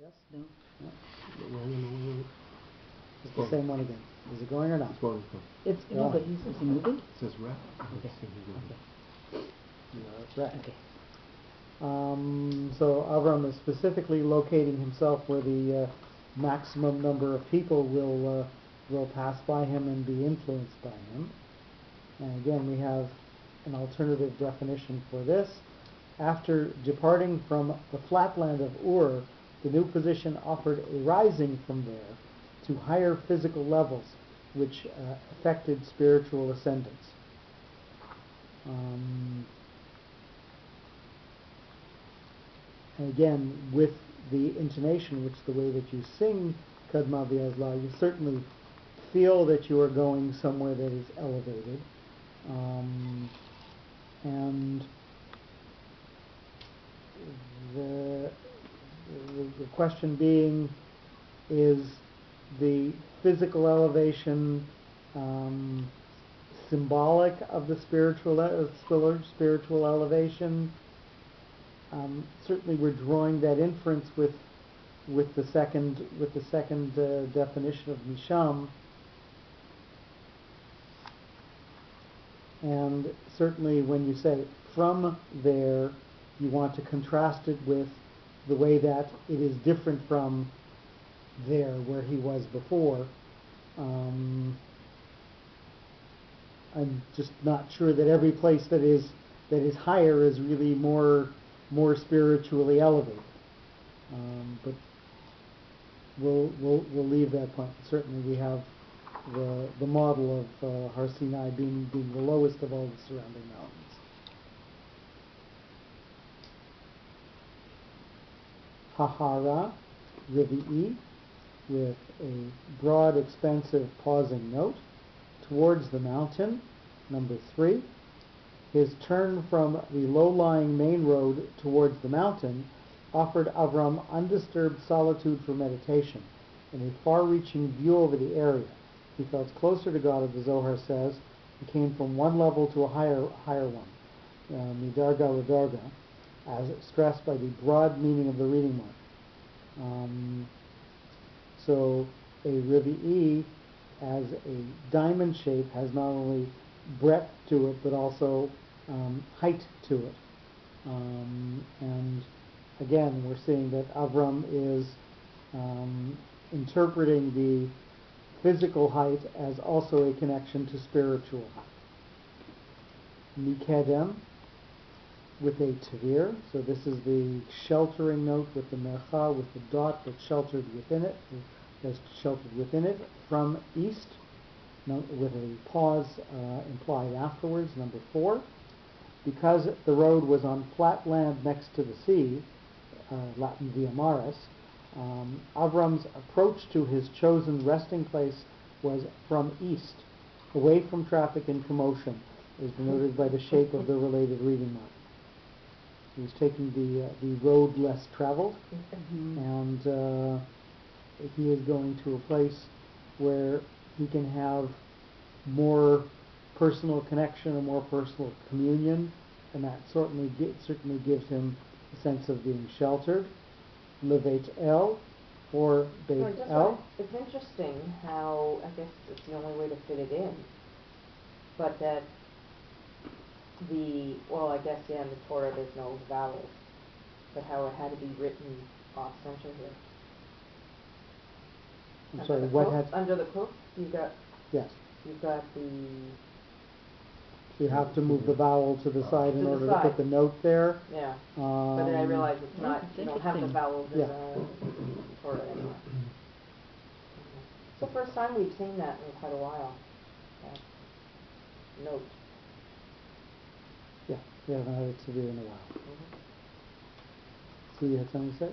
Yes? No? It's the same one again. Is it going or not? It's going. It's No, going. but is he moving? It says rep. Okay. You are right. Okay. So Avram is specifically locating himself where the maximum number of people will pass by him and be influenced by him. And again, we have an alternative definition for this. After departing from the flatland of Ur, the new position offered a rising from there to higher physical levels, which affected spiritual ascendance. And again, with the intonation, which the way that you sing Kadma V'Azla, you certainly feel that you are going somewhere that is elevated. And the question being, is the physical elevation symbolic of the spiritual elevation? Certainly, we're drawing that inference with the second definition of Misham, and certainly when you say from there, you want to contrast it with the way that it is different from there where he was before. I'm just not sure that every place that is higher is really more spiritually elevated. But we'll leave that point. Certainly, we have the model of Har Sinai being the lowest of all the surrounding mountains. Hahara, Rivi'i, with a broad, expensive pausing note, towards the mountain, number 3. His turn from the low-lying main road towards the mountain offered Avram undisturbed solitude for meditation and a far-reaching view over the area. He felt closer to God, as the Zohar says, and came from one level to a higher one, midarga l'darga, as stressed by the broad meaning of the reading mark. So a Rivi'i, as a diamond shape, has not only breadth to it, but also height to it. And again, we're seeing that Avram is interpreting the physical height as also a connection to spiritual height. Mikedem, with a tvir, so this is the sheltering note with the mercha, with the dot that's sheltered within it, from east, with a pause implied afterwards, number 4. Because the road was on flat land next to the sea, Latin via Maris, Avram's approach to his chosen resting place was from east, away from traffic and commotion, as denoted by the shape of the related reading mark. He was taking the road less traveled, and he is going to a place where he can have more personal connection and more personal communion, and that certainly gives him a sense of being sheltered. Levet El, or Beit El. It's interesting how, I guess it's the only way to fit it in, but that I guess, in the Torah there's no vowels, but how it had to be written off center here. I'm sorry, what had... Under the Kuf, you've got the... You have to move the vowel to the side in order to put the note there. Yeah, but then I realized it's not, you don't have the vowels in the Torah anymore. It's the first time we've seen that in quite a while. Note. Yeah, we haven't had it severe in a while. So you had something to say?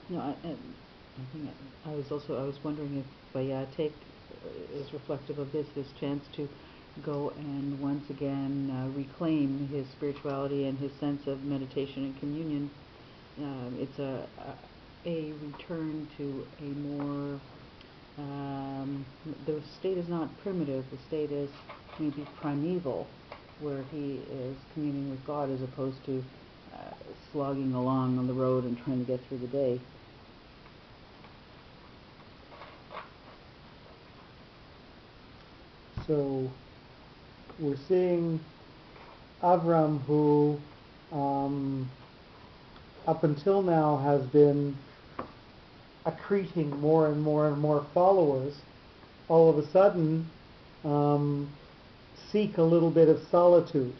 No, I think I was wondering if Vayatek is reflective of this chance to go and once again reclaim his spirituality and his sense of meditation and communion. It's a return to a more, the state is not primitive, the state is maybe primeval, where he is communing with God as opposed to slogging along on the road and trying to get through the day. So we're seeing Avram, who up until now has been accreting more and more and more followers, all of a sudden seek a little bit of solitude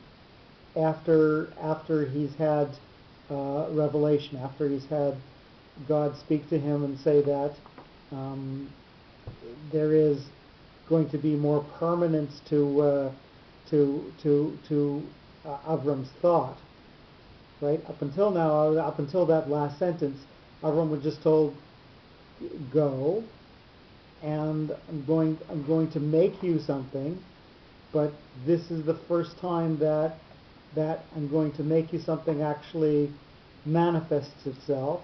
after he's had revelation, after he's had God speak to him and say that there is going to be more permanence to Avram's thought. Right? Up until now, up until that last sentence, Avram was just told, "Go, and I'm going to make you something, but this is the first time that I'm going to make you something actually manifests itself."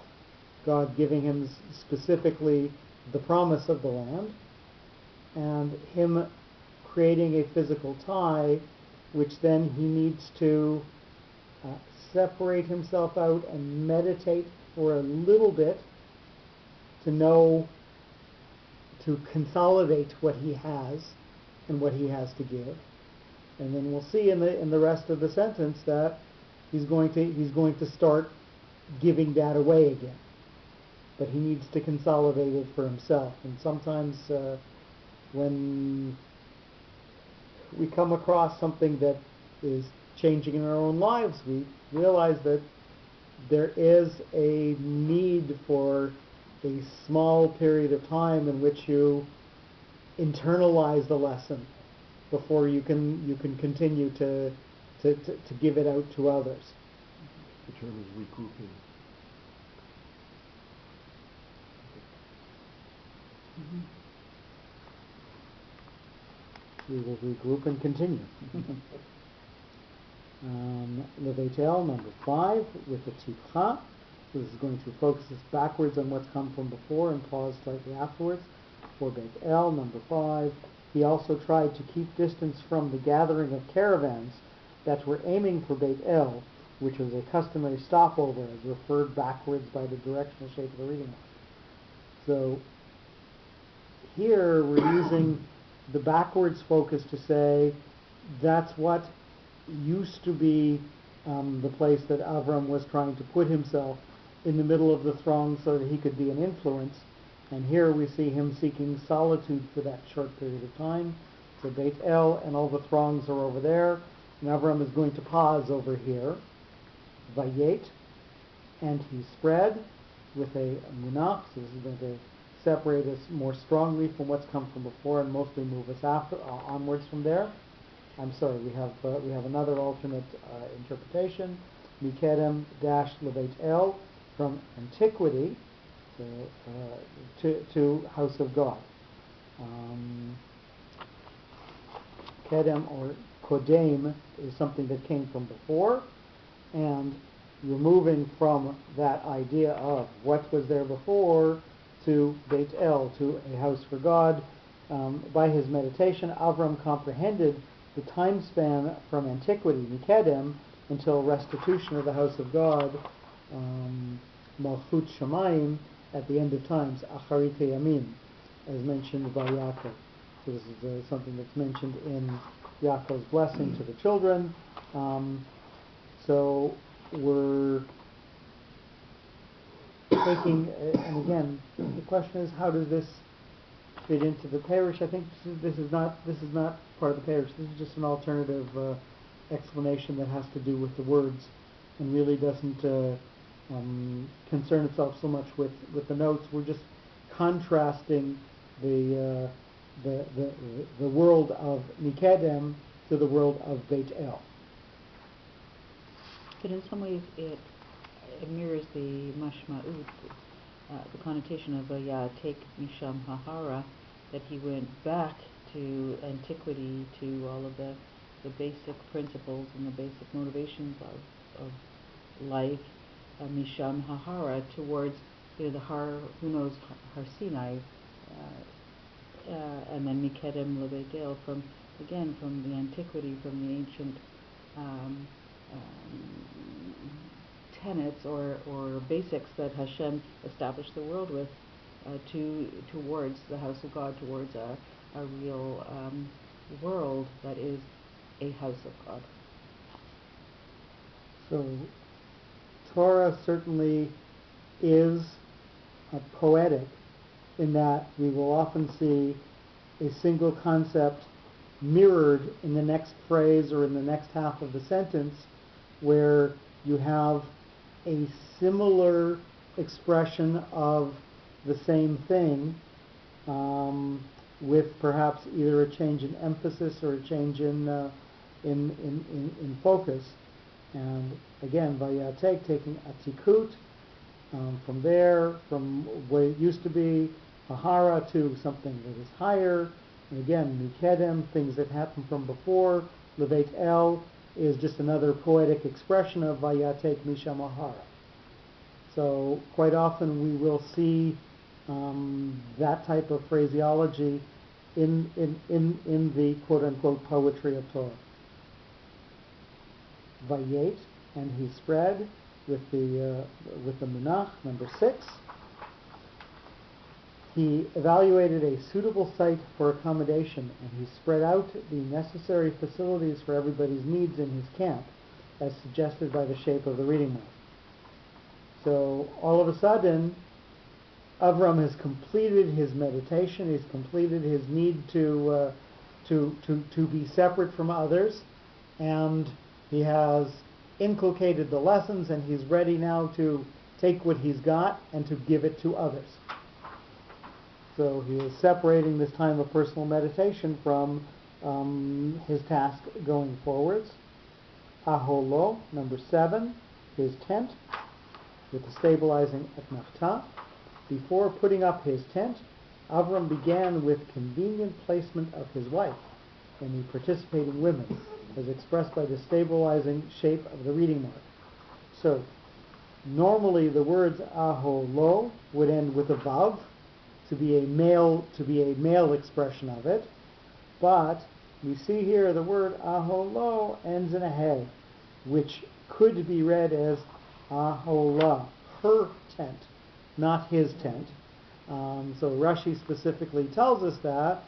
God giving him specifically the promise of the land, and him creating a physical tie, which then he needs to separate himself out and meditate for a little bit to know, to consolidate what he has and what he has to give. And then we'll see in the rest of the sentence that he's going to start giving that away again. But he needs to consolidate it for himself. And sometimes when we come across something that is changing in our own lives, we realize that there is a need for a small period of time in which you internalize the lesson before you can continue to give it out to others. The term is regrouping. We will regroup and continue. Levitel number 5 with the Tifcha. This is going to focus us backwards on what's come from before and pause slightly afterwards. For Beit El number 5, he also tried to keep distance from the gathering of caravans that were aiming for Beit El, which was a customary stopover as referred backwards by the directional shape of the reading mark. So here we're using the backwards focus to say that's what used to be the place that Avram was trying to put himself in the middle of the throng so that he could be an influence. And here we see him seeking solitude for that short period of time. So Beit El and all the throngs are over there. And Avram is going to pause over here. Vayet, and he spread with a munach. So this is going to separate us more strongly from what's come from before and mostly move us onwards from there. I'm sorry, we have another alternate interpretation. Mikedem dash Lebeit El, from antiquity to house of God. Kedem or Kodem is something that came from before, and you're moving from that idea of what was there before to Beit El, to a house for God. By his meditation, Avram comprehended the time span from antiquity, Mikedem, until restitution of the house of God, Malchut Shamayim, at the end of times, Acharit Yamim, as mentioned by Yaakov. So this is something that's mentioned in Yaakov's blessing to the children. So we're taking, and again, the question is, how does this fit into the parish? I think this is not part of the parish. This is just an alternative explanation that has to do with the words, and really doesn't concern itself so much with the notes. We're just contrasting the world of Mikedem to the world of Beit El. But in some ways it mirrors the mashma'ut, the connotation of take misham hahara, that he went back to antiquity, to all of the basic principles and the basic motivations of life, misham hahara, towards the Har, who knows, Har Sinai, and then mikedem lebeit el, from the antiquity, from the ancient tenets or basics that Hashem established the world with, towards the house of God, towards a real world that is a house of God. So Torah certainly is poetic in that we will often see a single concept mirrored in the next phrase or in the next half of the sentence, where you have a similar expression of the same thing, with perhaps either a change in emphasis or a change in focus. And again, Vayatek taking atikut, from there, from what it used to be, Ahara, to something that is higher. And again, Mikedem, things that happened from before. Levet El is just another poetic expression of Vayatek Misham Ahara. So quite often we will see that type of phraseology in the quote-unquote poetry of Torah. Vayet, and he spread, with the Munach, number 6. He evaluated a suitable site for accommodation, and he spread out the necessary facilities for everybody's needs in his camp, as suggested by the shape of the reading mark. So all of a sudden, Avram has completed his meditation. He's completed his need to be separate from others, and he has inculcated the lessons, and he's ready now to take what he's got and to give it to others. So he is separating this time of personal meditation from his task going forwards. Aholo, number 7, his tent, with the stabilizing eknachtah. Before putting up his tent, Avram began with convenient placement of his wife and the participating women, as expressed by the stabilizing shape of the reading mark. So, normally the words aholo would end with a vav to be a male expression of it, but we see here the word aholo ends in a he, which could be read as ahola, her tent, not his tent. So Rashi specifically tells us that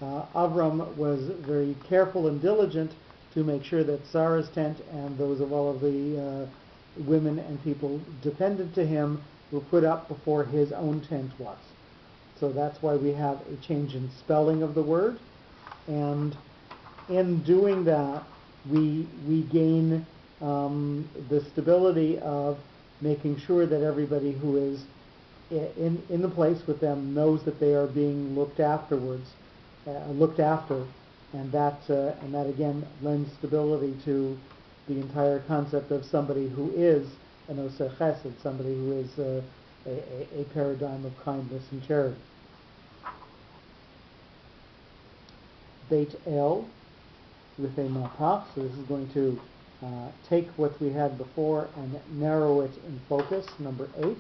Avram was very careful and diligent to make sure that Sarah's tent and those of all of the women and people dependent to him were put up before his own tent was. So that's why we have a change in spelling of the word, and in doing that we gain the stability of making sure that everybody who is in the place with them knows that they are being looked after, and that again lends stability to the entire concept of somebody who is an oser chesed, somebody who is a paradigm of kindness and charity. Beit El, with a mapach, so this is going to take what we had before and narrow it in focus. Number 8.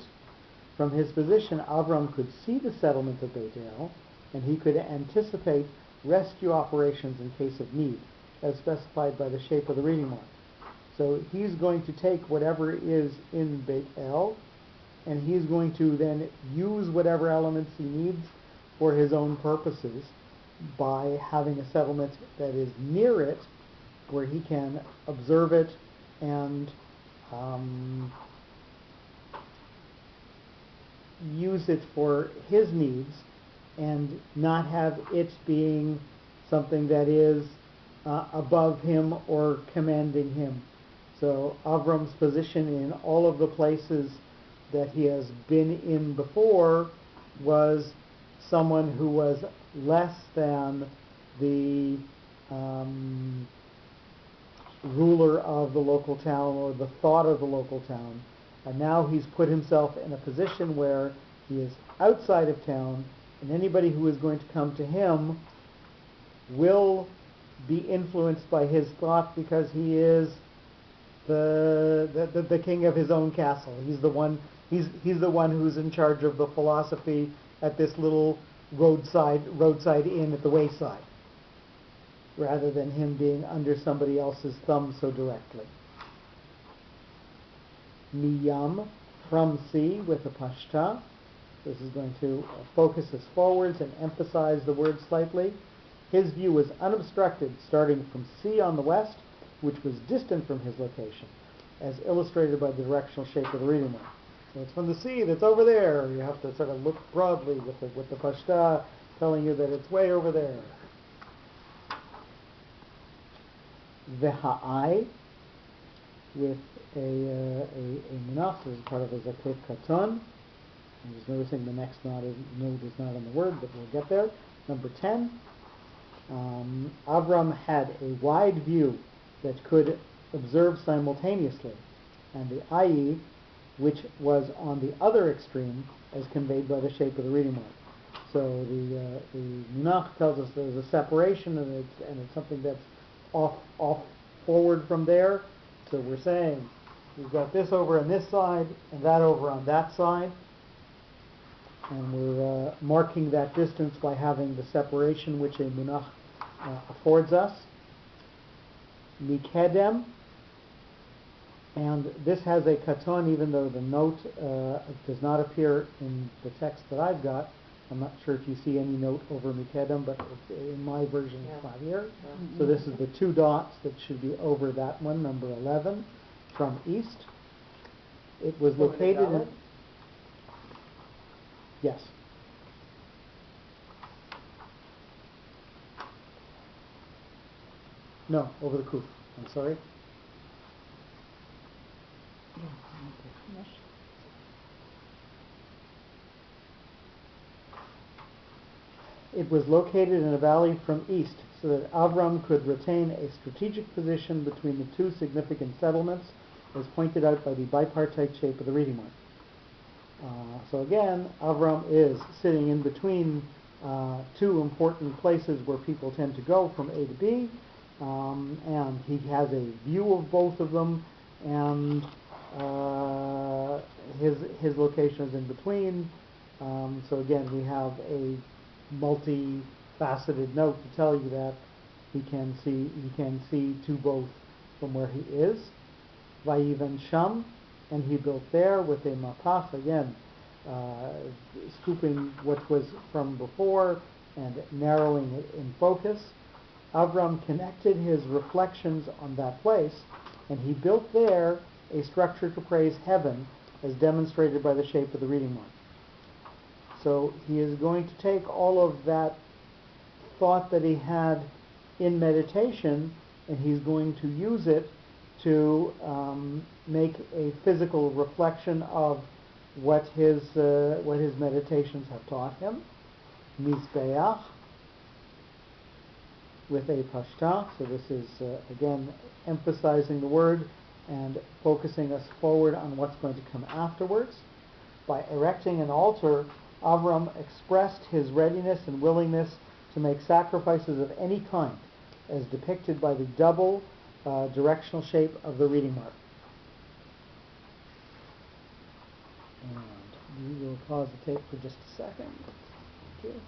From his position, Avram could see the settlement of Beit El, and he could anticipate rescue operations in case of need, as specified by the shape of the reading mark. So he's going to take whatever is in Beit El, and he's going to then use whatever elements he needs for his own purposes by having a settlement that is near it, where he can observe it and use it for his needs, and not have it being something that is above him or commanding him. So Avram's position in all of the places that he has been in before was someone who was less than the ruler of the local town or the thought of the local town. And now he's put himself in a position where he is outside of town, and anybody who is going to come to him will be influenced by his thought, because he is the king of his own castle. He's the one who's in charge of the philosophy at this little roadside inn at the wayside, rather than him being under somebody else's thumb so directly. Miyam, from sea, with a pashta. This is going to focus us forwards and emphasize the word slightly. His view was unobstructed starting from C on the west, which was distant from his location, as illustrated by the directional shape of the reading mark. So it's from the sea that's over there. You have to sort of look broadly with the pashta telling you that it's way over there. V'ha'ai, with a munach, as part of a zakef katon. I'm just noticing the next note is not on the word, but we'll get there. Number 10. Avram had a wide view that could observe simultaneously, and the ayi, which was on the other extreme, as conveyed by the shape of the reading mark. So the munach tells us there's a separation, and it's something that's off forward from there. So we're saying we've got this over on this side and that over on that side, and we're marking that distance by having the separation which a munach affords us. Mikedem, and this has a katon, even though the note does not appear in the text that I've got. I'm not sure if you see any note over Mikedem, but in my version it's not here. Yeah. So this is the 2 dots that should be over that one, number 11, from east. It was Over the located in... Dalet? Yes. No, over the Kuf. I'm sorry. It was located in a valley from east, so that Avram could retain a strategic position between the 2 significant settlements, as pointed out by the bipartite shape of the reading mark. So again, Avram is sitting in between 2 important places where people tend to go from A to B, and he has a view of both of them, and his location is in between. So again, we have a multi-faceted note to tell you that he can see to both from where he is. Vayiven Sham, and he built there with a mapach, again, scooping what was from before and narrowing it in focus. Avram connected his reflections on that place, and he built there a structure to praise heaven, as demonstrated by the shape of the reading mark. So he is going to take all of that thought that he had in meditation, and he's going to use it to make a physical reflection of what his meditations have taught him. Mizbeach, with a pashta. So this is again emphasizing the word and focusing us forward on what's going to come afterwards. By erecting an altar, Avram expressed his readiness and willingness to make sacrifices of any kind, as depicted by the double directional shape of the reading mark. And we will pause the tape for just a second. Thank you.